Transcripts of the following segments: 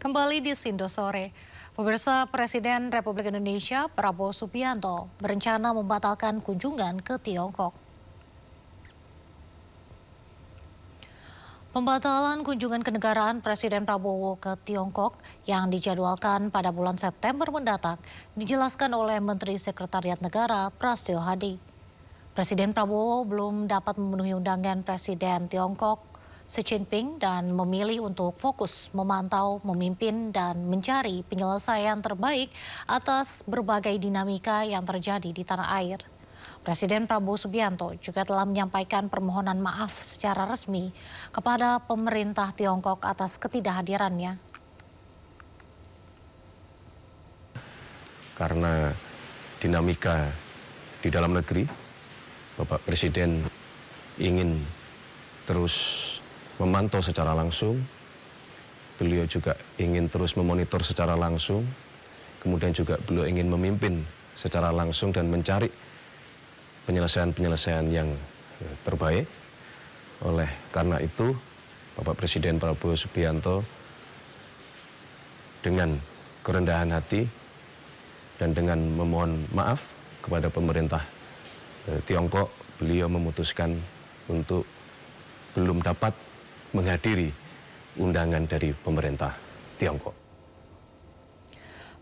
Kembali di Sindo Sore, pemirsa Presiden Republik Indonesia Prabowo Subianto berencana membatalkan kunjungan ke Tiongkok. Pembatalan kunjungan kenegaraan Presiden Prabowo ke Tiongkok yang dijadwalkan pada bulan September mendatang dijelaskan oleh Menteri Sekretariat Negara Prasetyo Hadi. Presiden Prabowo belum dapat memenuhi undangan Presiden Tiongkok Xi Jinping dan memilih untuk fokus memantau, memimpin, dan mencari penyelesaian terbaik atas berbagai dinamika yang terjadi di tanah air. Presiden Prabowo Subianto juga telah menyampaikan permohonan maaf secara resmi kepada pemerintah Tiongkok atas ketidakhadirannya. Karena dinamika di dalam negeri, Bapak Presiden ingin terus memantau secara langsung, beliau juga ingin terus memonitor secara langsung, kemudian juga beliau ingin memimpin secara langsung dan mencari penyelesaian-penyelesaian yang terbaik. Oleh karena itu, Bapak Presiden Prabowo Subianto dengan kerendahan hati dan dengan memohon maaf kepada pemerintah Tiongkok, beliau memutuskan untuk belum dapat menghadiri undangan dari pemerintah Tiongkok.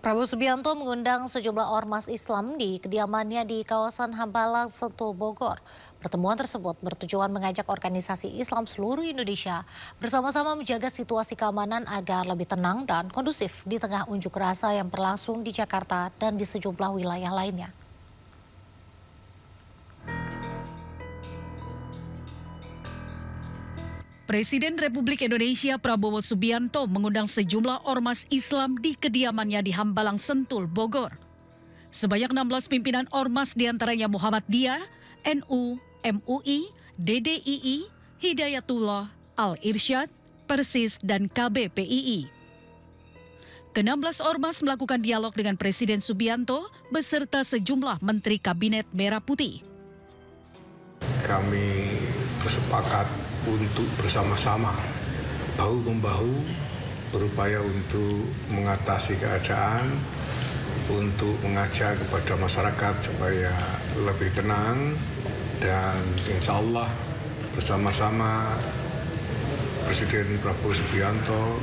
Prabowo Subianto mengundang sejumlah ormas Islam di kediamannya di kawasan Hambalang, Sentul, Bogor. Pertemuan tersebut bertujuan mengajak organisasi Islam seluruh Indonesia bersama-sama menjaga situasi keamanan agar lebih tenang dan kondusif di tengah unjuk rasa yang berlangsung di Jakarta dan di sejumlah wilayah lainnya. Presiden Republik Indonesia Prabowo Subianto mengundang sejumlah ormas Islam di kediamannya di Hambalang, Sentul, Bogor. Sebanyak 16 pimpinan ormas diantaranya Muhammadiyah, NU, MUI, DDII, Hidayatullah, Al-Irsyad, Persis, dan KBPII. Ke-16 ormas melakukan dialog dengan Presiden Subianto beserta sejumlah Menteri Kabinet Merah Putih. Kami bersepakat untuk bersama-sama bahu-membahu berupaya untuk mengatasi keadaan, untuk mengajak kepada masyarakat supaya lebih tenang, dan insya Allah bersama-sama Presiden Prabowo Subianto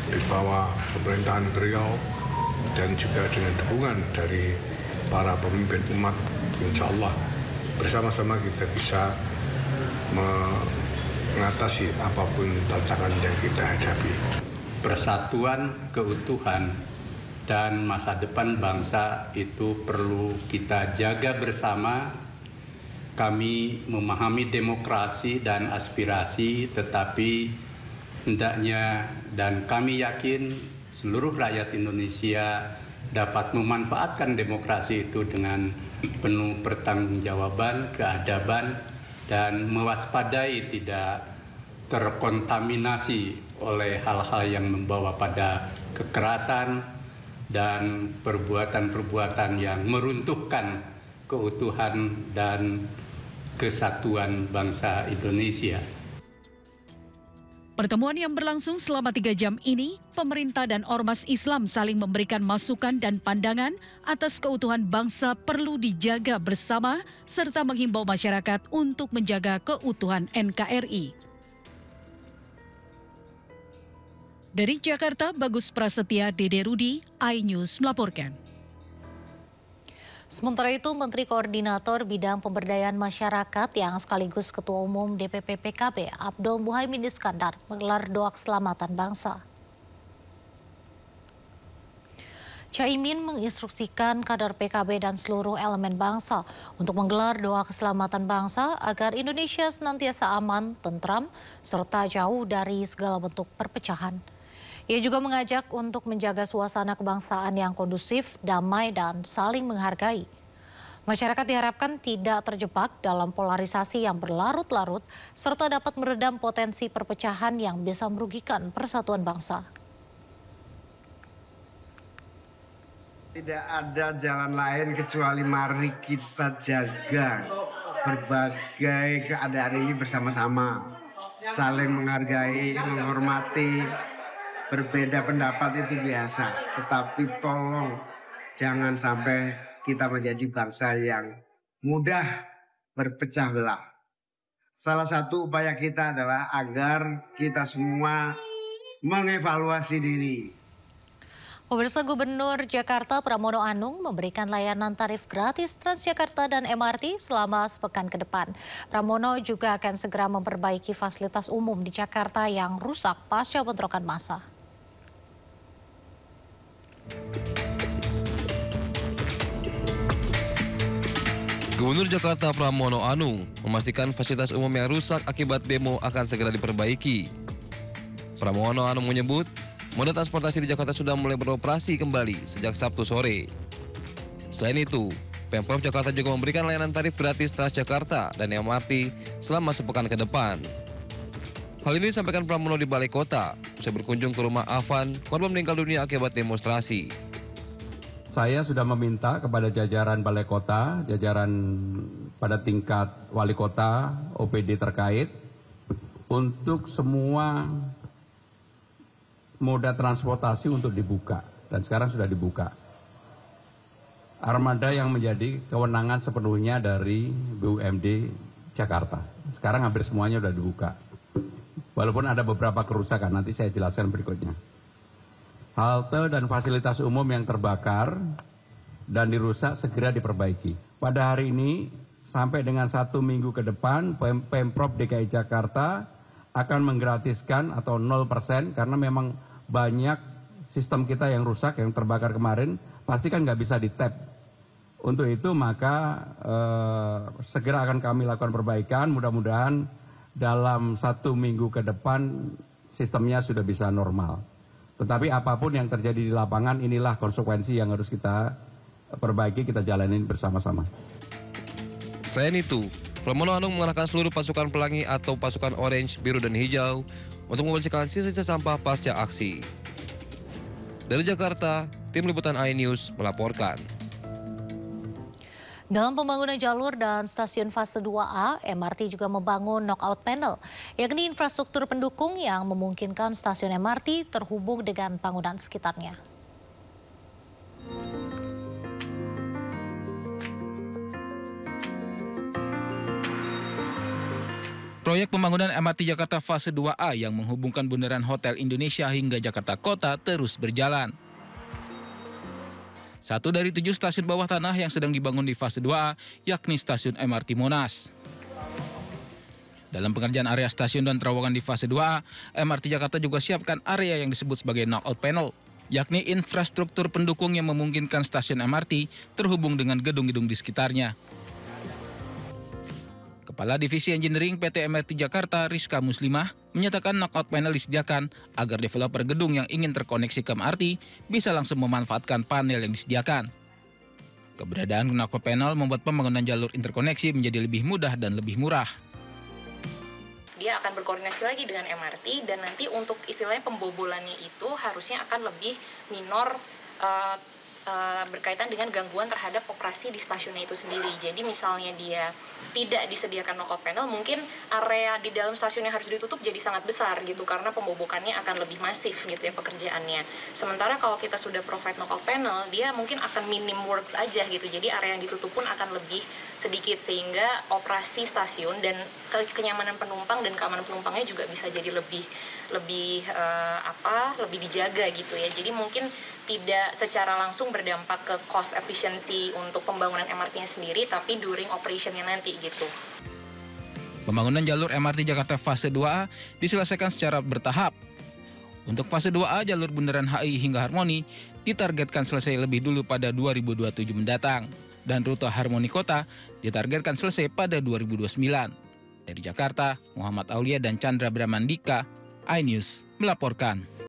di bawah pemerintahan beliau dan juga dengan dukungan dari para pemimpin umat, insya Allah bersama-sama kita bisa mengatasi apapun tantangan yang kita hadapi. Persatuan, keutuhan, dan masa depan bangsa itu perlu kita jaga bersama. Kami memahami demokrasi dan aspirasi, tetapi hendaknya dan kami yakin seluruh rakyat Indonesia dapat memanfaatkan demokrasi itu dengan penuh pertanggungjawaban, keadaban, dan mewaspadai tidak terkontaminasi oleh hal-hal yang membawa pada kekerasan dan perbuatan-perbuatan yang meruntuhkan keutuhan dan kesatuan bangsa Indonesia. Pertemuan yang berlangsung selama 3 jam ini, pemerintah dan ormas Islam saling memberikan masukan dan pandangan atas keutuhan bangsa perlu dijaga bersama, serta menghimbau masyarakat untuk menjaga keutuhan NKRI. Dari Jakarta, Bagus Prasetya, Dede Rudi, iNews melaporkan. Sementara itu, Menteri Koordinator Bidang Pemberdayaan Masyarakat yang sekaligus Ketua Umum DPP PKB, Abdul Muhaimin Iskandar, menggelar doa keselamatan bangsa. Caimin menginstruksikan kader PKB dan seluruh elemen bangsa untuk menggelar doa keselamatan bangsa agar Indonesia senantiasa aman, tentram, serta jauh dari segala bentuk perpecahan. Ia juga mengajak untuk menjaga suasana kebangsaan yang kondusif, damai, dan saling menghargai. Masyarakat diharapkan tidak terjebak dalam polarisasi yang berlarut-larut, serta dapat meredam potensi perpecahan yang bisa merugikan persatuan bangsa. Tidak ada jalan lain kecuali mari kita jaga berbagai keadaan ini bersama-sama. Saling menghargai, menghormati, berbeda pendapat itu biasa, tetapi tolong jangan sampai kita menjadi bangsa yang mudah berpecah belah. Salah satu upaya kita adalah agar kita semua mengevaluasi diri. Pemirsa, Gubernur Jakarta Pramono Anung memberikan layanan tarif gratis Transjakarta dan MRT selama sepekan ke depan. Pramono juga akan segera memperbaiki fasilitas umum di Jakarta yang rusak pasca bentrokan massa. Gubernur Jakarta Pramono Anung memastikan fasilitas umum yang rusak akibat demo akan segera diperbaiki. Pramono Anung menyebut, moda transportasi di Jakarta sudah mulai beroperasi kembali sejak Sabtu sore. Selain itu, Pemprov Jakarta juga memberikan layanan tarif gratis Transjakarta dan MRT selama sepekan ke depan. Hal ini disampaikan Pramono di Balai Kota, usai berkunjung ke rumah Afan, korban meninggal dunia akibat demonstrasi. Saya sudah meminta kepada jajaran Balai Kota, jajaran pada tingkat Wali Kota, OPD terkait, untuk semua moda transportasi untuk dibuka, dan sekarang sudah dibuka. Armada yang menjadi kewenangan sepenuhnya dari BUMD Jakarta. Sekarang hampir semuanya sudah dibuka. Walaupun ada beberapa kerusakan, nanti saya jelaskan berikutnya. Halte dan fasilitas umum yang terbakar dan dirusak segera diperbaiki. Pada hari ini, sampai dengan 1 minggu ke depan, Pemprov DKI Jakarta akan menggratiskan atau 0% karena memang banyak sistem kita yang rusak, yang terbakar kemarin, pasti kan nggak bisa di-tap. Untuk itu maka segera akan kami lakukan perbaikan, mudah-mudahan dalam 1 minggu ke depan sistemnya sudah bisa normal. Tetapi apapun yang terjadi di lapangan, inilah konsekuensi yang harus kita perbaiki, kita jalanin bersama-sama. Selain itu, Pramono Anung mengerahkan seluruh pasukan pelangi atau pasukan orange, biru, dan hijau untuk membersihkan sisa-sisa sampah pasca aksi. Dari Jakarta, tim liputan iNews melaporkan. Dalam pembangunan jalur dan stasiun fase 2A, MRT juga membangun knockout panel, yakni infrastruktur pendukung yang memungkinkan stasiun MRT terhubung dengan bangunan sekitarnya. Proyek pembangunan MRT Jakarta fase 2A yang menghubungkan Bundaran Hotel Indonesia hingga Jakarta Kota terus berjalan. Satu dari 7 stasiun bawah tanah yang sedang dibangun di fase 2A, yakni stasiun MRT Monas. Dalam pengerjaan area stasiun dan terowongan di fase 2A, MRT Jakarta juga siapkan area yang disebut sebagai knockout panel, yakni infrastruktur pendukung yang memungkinkan stasiun MRT terhubung dengan gedung-gedung di sekitarnya. Kepala Divisi Engineering PT MRT Jakarta, Rizka Muslimah, menyatakan knockout panel disediakan agar developer gedung yang ingin terkoneksi ke MRT bisa langsung memanfaatkan panel yang disediakan. Keberadaan knockout panel membuat pembangunan jalur interkoneksi menjadi lebih mudah dan lebih murah. Dia akan berkoordinasi lagi dengan MRT dan nanti untuk istilahnya pembobolannya itu harusnya akan lebih minor berkaitan dengan gangguan terhadap operasi di stasiunnya itu sendiri. Jadi misalnya dia tidak disediakan knockout panel, mungkin area di dalam stasiun yang harus ditutup jadi sangat besar gitu karena pembobokannya akan lebih masif gitu ya pekerjaannya. Sementara kalau kita sudah provide knockout panel, dia mungkin akan minim works aja gitu. Jadi area yang ditutup pun akan lebih sedikit sehingga operasi stasiun dan kenyamanan penumpang dan keamanan penumpangnya juga bisa jadi lebih dijaga gitu ya. Jadi mungkin tidak secara langsung berdampak ke cost efficiency untuk pembangunan MRT-nya sendiri, tapi during operation-nya nanti gitu. Pembangunan jalur MRT Jakarta fase 2A diselesaikan secara bertahap. Untuk fase 2A, jalur Bundaran HI hingga Harmoni ditargetkan selesai lebih dulu pada 2027 mendatang. Dan rute Harmoni Kota ditargetkan selesai pada 2029. Dari Jakarta, Muhammad Aulia dan Chandra Bramandika, iNews melaporkan.